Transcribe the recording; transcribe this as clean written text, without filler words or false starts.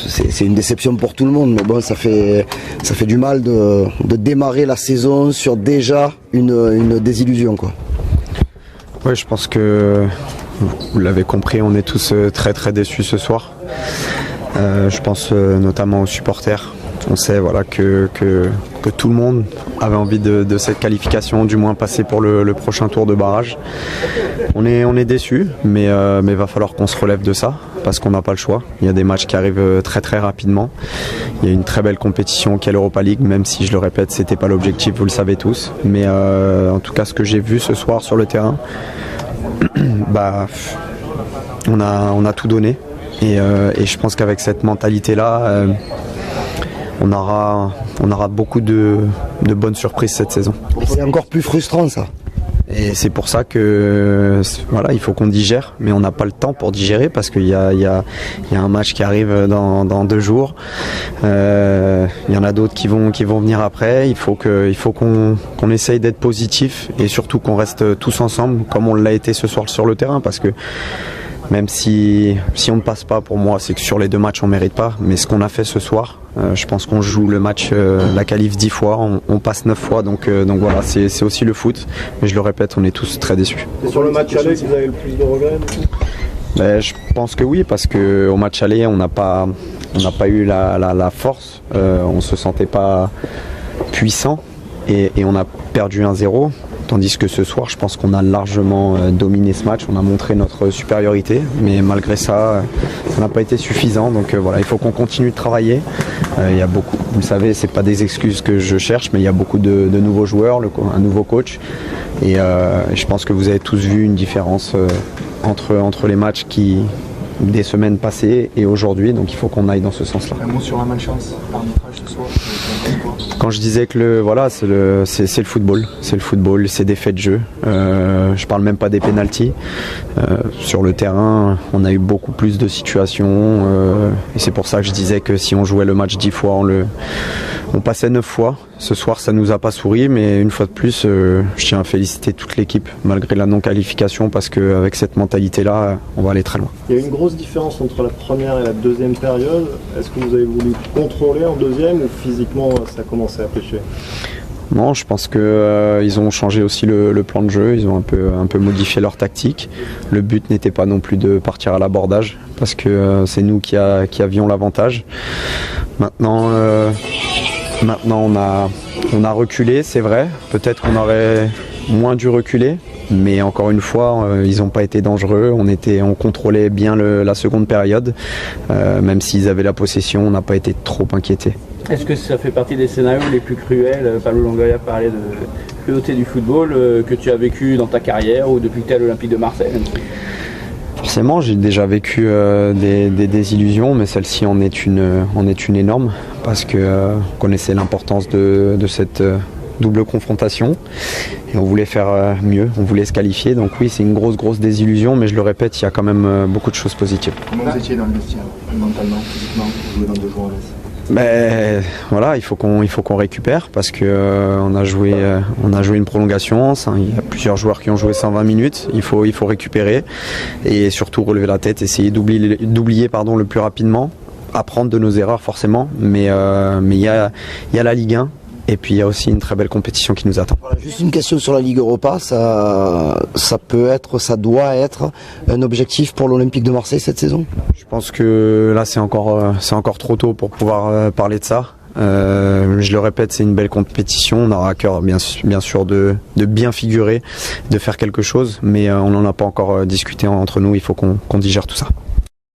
C'est une déception pour tout le monde, mais bon, ça fait du mal de démarrer la saison sur déjà une désillusion, quoi. Oui, je pense que vous l'avez compris, on est tous très très déçus ce soir. Je pense notamment aux supporters. On sait voilà, que tout le monde avait envie de cette qualification, du moins passer pour le prochain tour de barrage. On est déçus, mais va falloir qu'on se relève de ça, parce qu'on n'a pas le choix. Il y a des matchs qui arrivent très très rapidement. Il y a une très belle compétition qu'est l'Europa League, même si je le répète, c'était pas l'objectif, vous le savez tous. Mais en tout cas, ce que j'ai vu ce soir sur le terrain, on a tout donné. Et je pense qu'avec cette mentalité-là, on aura beaucoup de bonnes surprises cette saison. C'est encore plus frustrant, ça. Et c'est pour ça que voilà, il faut qu'on digère, mais on n'a pas le temps pour digérer parce qu'il y a un match qui arrive dans 2 jours. Il y en a d'autres qui vont venir après. Il faut qu'on essaye d'être positif et surtout qu'on reste tous ensemble comme on l'a été ce soir sur le terrain, parce que même si on ne passe pas, pour moi, c'est que sur les 2 matchs on ne mérite pas. Mais ce qu'on a fait ce soir, je pense qu'on joue le match, la qualif 10 fois, on passe 9 fois. Donc voilà, c'est aussi le foot. Mais je le répète, on est tous très déçus. C'est sur le match aller que vous avez le plus de regrets? Je pense que oui, parce qu'au match aller, on n'a pas eu la force. On ne se sentait pas puissant et on a perdu 1-0. Tandis que ce soir, je pense qu'on a largement dominé ce match, on a montré notre supériorité, mais malgré ça, ça n'a pas été suffisant. Donc voilà, il faut qu'on continue de travailler. Il y a beaucoup, vous le savez, c'est pas des excuses que je cherche, mais il y a beaucoup de nouveaux joueurs, un nouveau coach, et je pense que vous avez tous vu une différence entre les matchs des semaines passées et aujourd'hui, donc il faut qu'on aille dans ce sens-là. Un mot sur la malchance, l'arbitrage ce soir. Quand je disais que c'est le football, c'est des faits de jeu. Je parle même pas des pénaltys. Sur le terrain, on a eu beaucoup plus de situations, et c'est pour ça que je disais que si on jouait le match 10 fois, on passait 9 fois. Ce soir, ça nous a pas souri, mais une fois de plus, je tiens à féliciter toute l'équipe, malgré la non-qualification, parce qu'avec cette mentalité-là, on va aller très loin. Il y a une grosse différence entre la première et la deuxième période. Est-ce que vous avez voulu contrôler en deuxième ou physiquement ça a commencé à pêcher? Non, je pense qu'ils ont changé aussi le plan de jeu, ils ont un peu modifié leur tactique. Le but n'était pas non plus de partir à l'abordage, parce que c'est nous qui avions l'avantage. Maintenant, on a reculé, c'est vrai. Peut-être qu'on aurait moins dû reculer, mais encore une fois, ils n'ont pas été dangereux. On contrôlait bien la seconde période, même s'ils avaient la possession, on n'a pas été trop inquiétés. Est-ce que ça fait partie des scénarios les plus cruels? Pablo Longoria parlait de cruauté du football que tu as vécu dans ta carrière ou depuis que tu es à l'Olympique de Marseille. Forcément, j'ai déjà vécu des désillusions, mais celle-ci en est une énorme, parce que on connaissait l'importance de cette double confrontation et on voulait faire mieux, on voulait se qualifier. Donc oui, c'est une grosse désillusion, mais je le répète, il y a quand même beaucoup de choses positives. Comment vous étiez dans le vestiaire, mentalement, physiquement, vous jouez dans 2 jours en laisse? Voilà, il faut qu'on récupère, parce que on a joué une prolongation. Il y a plusieurs joueurs qui ont joué 120 minutes. Il faut récupérer et surtout relever la tête, essayer d'oublier le plus rapidement, apprendre de nos erreurs forcément. Mais il y a la Ligue 1. Et puis il y a aussi une très belle compétition qui nous attend. Voilà, juste une question sur la Ligue Europa, ça doit être un objectif pour l'Olympique de Marseille cette saison? Je pense que là c'est encore trop tôt pour pouvoir parler de ça. Je le répète, c'est une belle compétition, on aura à cœur bien sûr de bien figurer, de faire quelque chose, mais on n'en a pas encore discuté entre nous, il faut qu'on digère tout ça.